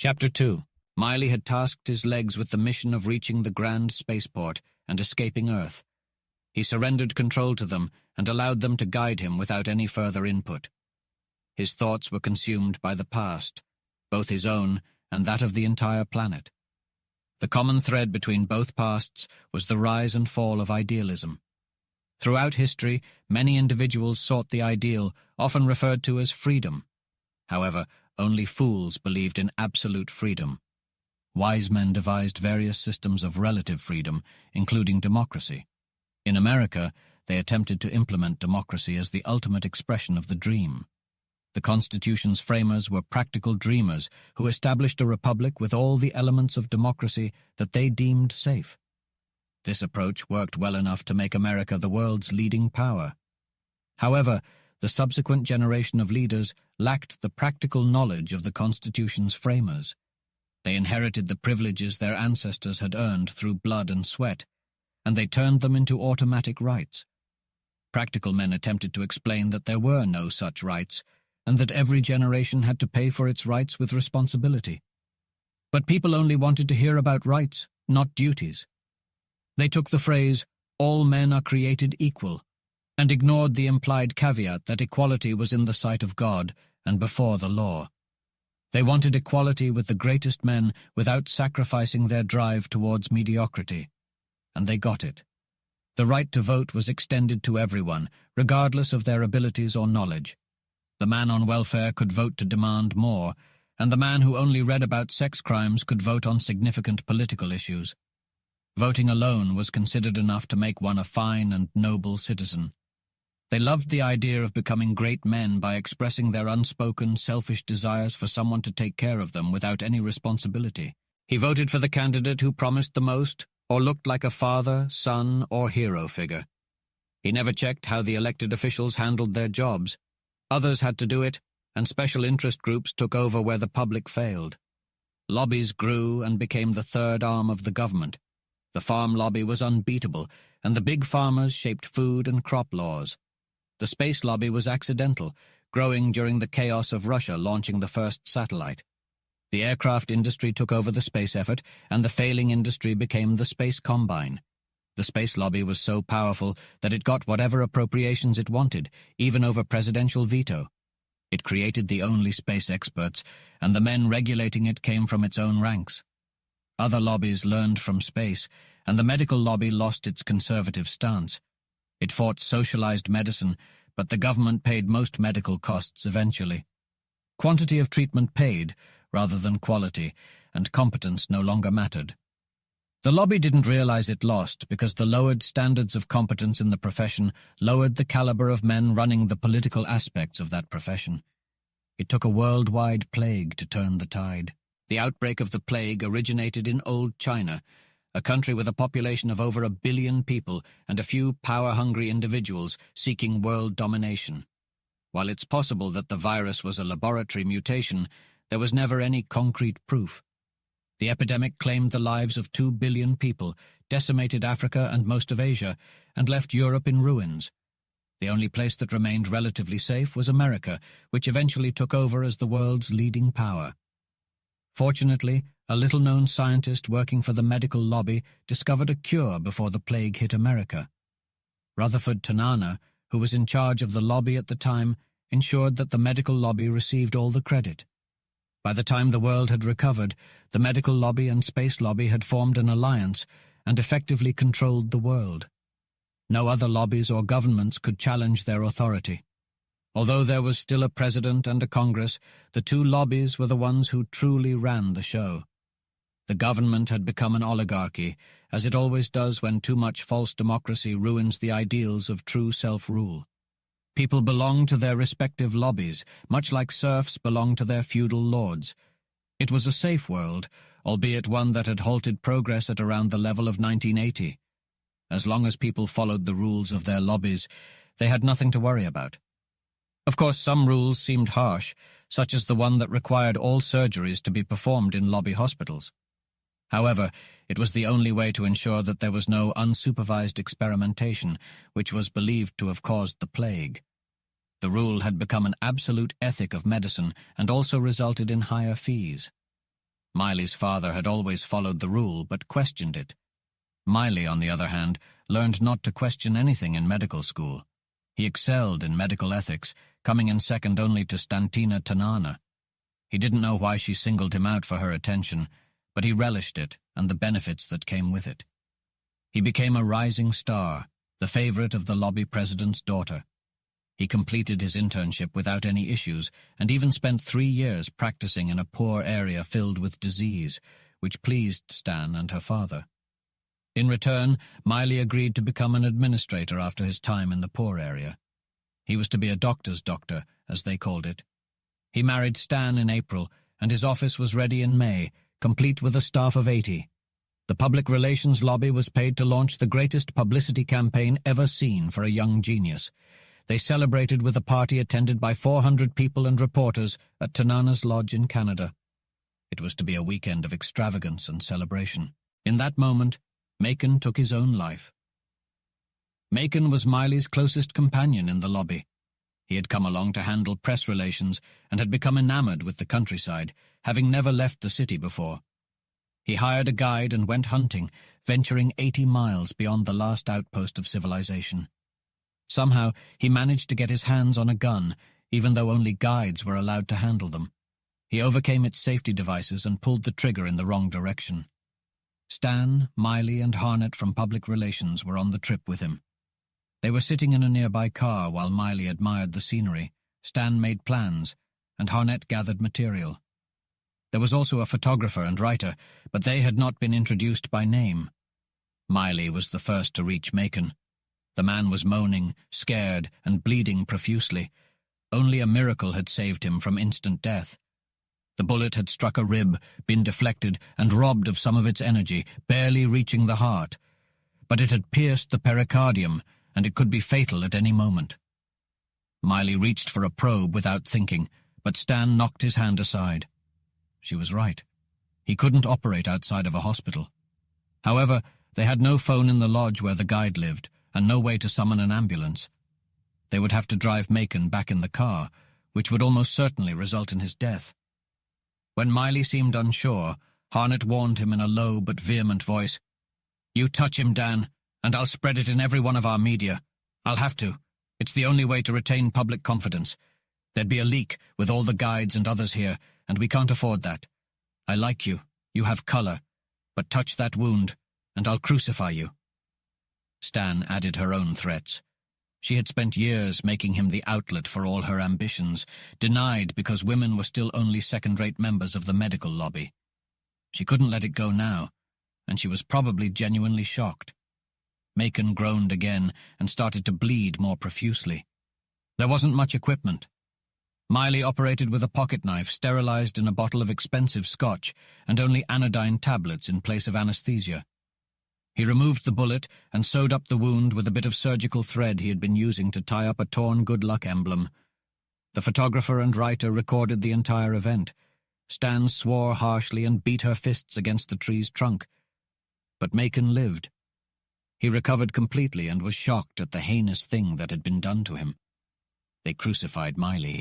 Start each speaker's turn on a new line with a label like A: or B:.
A: Chapter 2. Miley had tasked his legs with the mission of reaching the grand spaceport and escaping Earth. He surrendered control to them and allowed them to guide him without any further input. His thoughts were consumed by the past, both his own and that of the entire planet. The common thread between both pasts was the rise and fall of idealism. Throughout history, many individuals sought the ideal, often referred to as freedom. However, only fools believed in absolute freedom. Wise men devised various systems of relative freedom, including democracy. In America, they attempted to implement democracy as the ultimate expression of the dream. The Constitution's framers were practical dreamers who established a republic with all the elements of democracy that they deemed safe. This approach worked well enough to make America the world's leading power. However, the subsequent generation of leaders lacked the practical knowledge of the Constitution's framers. They inherited the privileges their ancestors had earned through blood and sweat, and they turned them into automatic rights. Practical men attempted to explain that there were no such rights, and that every generation had to pay for its rights with responsibility. But people only wanted to hear about rights, not duties. They took the phrase, "all men are created equal," and ignored the implied caveat that equality was in the sight of God and before the law. They wanted equality with the greatest men without sacrificing their drive towards mediocrity, and they got it. The right to vote was extended to everyone, regardless of their abilities or knowledge. The man on welfare could vote to demand more, and the man who only read about sex crimes could vote on significant political issues. Voting alone was considered enough to make one a fine and noble citizen. They loved the idea of becoming great men by expressing their unspoken, selfish desires for someone to take care of them without any responsibility. He voted for the candidate who promised the most, or looked like a father, son, or hero figure. He never checked how the elected officials handled their jobs. Others had to do it, and special interest groups took over where the public failed. Lobbies grew and became the third arm of the government. The farm lobby was unbeatable, and the big farmers shaped food and crop laws. The space lobby was accidental, growing during the chaos of Russia launching the first satellite. The aircraft industry took over the space effort, and the failing industry became the space combine. The space lobby was so powerful that it got whatever appropriations it wanted, even over presidential veto. It created the only space experts, and the men regulating it came from its own ranks. Other lobbies learned from space, and the medical lobby lost its conservative stance. It fought socialized medicine, but the government paid most medical costs eventually. Quantity of treatment paid, rather than quality, and competence no longer mattered. The lobby didn't realize it lost because the lowered standards of competence in the profession lowered the caliber of men running the political aspects of that profession. It took a worldwide plague to turn the tide. The outbreak of the plague originated in old China, a country with a population of over 1 billion people and a few power-hungry individuals seeking world domination. While it's possible that the virus was a laboratory mutation, there was never any concrete proof. The epidemic claimed the lives of 2 billion people, decimated Africa and most of Asia, and left Europe in ruins. The only place that remained relatively safe was America, which eventually took over as the world's leading power. Fortunately, a little-known scientist working for the medical lobby discovered a cure before the plague hit America. Rutherford Tanana, who was in charge of the lobby at the time, ensured that the medical lobby received all the credit. By the time the world had recovered, the medical lobby and space lobby had formed an alliance and effectively controlled the world. No other lobbies or governments could challenge their authority. Although there was still a president and a Congress, the two lobbies were the ones who truly ran the show. The government had become an oligarchy, as it always does when too much false democracy ruins the ideals of true self-rule. People belonged to their respective lobbies, much like serfs belonged to their feudal lords. It was a safe world, albeit one that had halted progress at around the level of 1980. As long as people followed the rules of their lobbies, they had nothing to worry about. Of course, some rules seemed harsh, such as the one that required all surgeries to be performed in lobby hospitals. However, it was the only way to ensure that there was no unsupervised experimentation, which was believed to have caused the plague. The rule had become an absolute ethic of medicine and also resulted in higher fees. Miley's father had always followed the rule, but questioned it. Miley, on the other hand, learned not to question anything in medical school. He excelled in medical ethics, coming in second only to Stantina Tanana. He didn't know why she singled him out for her attention, but he relished it and the benefits that came with it. He became a rising star, the favorite of the lobby president's daughter. He completed his internship without any issues and even spent 3 years practicing in a poor area filled with disease, which pleased Stan and her father. In return, Miley agreed to become an administrator after his time in the poor area. He was to be a doctor's doctor, as they called it. He married Stan in April, and his office was ready in May, complete with a staff of 80. The public relations lobby was paid to launch the greatest publicity campaign ever seen for a young genius. They celebrated with a party attended by 400 people and reporters at Tanana's lodge in Canada. It was to be a weekend of extravagance and celebration. In that moment, Macon took his own life. Macon was Miley's closest companion in the lobby. He had come along to handle press relations and had become enamored with the countryside, having never left the city before. He hired a guide and went hunting, venturing 80 miles beyond the last outpost of civilization. Somehow, he managed to get his hands on a gun, even though only guides were allowed to handle them. He overcame its safety devices and pulled the trigger in the wrong direction. Stan, Miley, and Harnett from public relations were on the trip with him. They were sitting in a nearby car while Miley admired the scenery. Stan made plans, and Harnett gathered material. There was also a photographer and writer, but they had not been introduced by name. Miley was the first to reach Macon. The man was moaning, scared, and bleeding profusely. Only a miracle had saved him from instant death. The bullet had struck a rib, been deflected, and robbed of some of its energy, barely reaching the heart. But it had pierced the pericardium, and it could be fatal at any moment. Miley reached for a probe without thinking, but Stan knocked his hand aside. She was right. He couldn't operate outside of a hospital. However, they had no phone in the lodge where the guide lived, and no way to summon an ambulance. They would have to drive Macon back in the car, which would almost certainly result in his death. When Miley seemed unsure, Harnett warned him in a low but vehement voice, "You touch him, Dan, and I'll spread it in every one of our media. I'll have to. It's the only way to retain public confidence. There'd be a leak with all the guides and others here, and we can't afford that. I like you. You have color. But touch that wound, and I'll crucify you." Stan added her own threats. She had spent years making him the outlet for all her ambitions, denied because women were still only second-rate members of the medical lobby. She couldn't let it go now, and she was probably genuinely shocked. Macon groaned again and started to bleed more profusely. There wasn't much equipment. Miley operated with a pocket knife sterilized in a bottle of expensive scotch and only anodyne tablets in place of anesthesia. He removed the bullet and sewed up the wound with a bit of surgical thread he had been using to tie up a torn good luck emblem. The photographer and writer recorded the entire event. Stan swore harshly and beat her fists against the tree's trunk. But Macon lived. He recovered completely and was shocked at the heinous thing that had been done to him. They crucified Miley.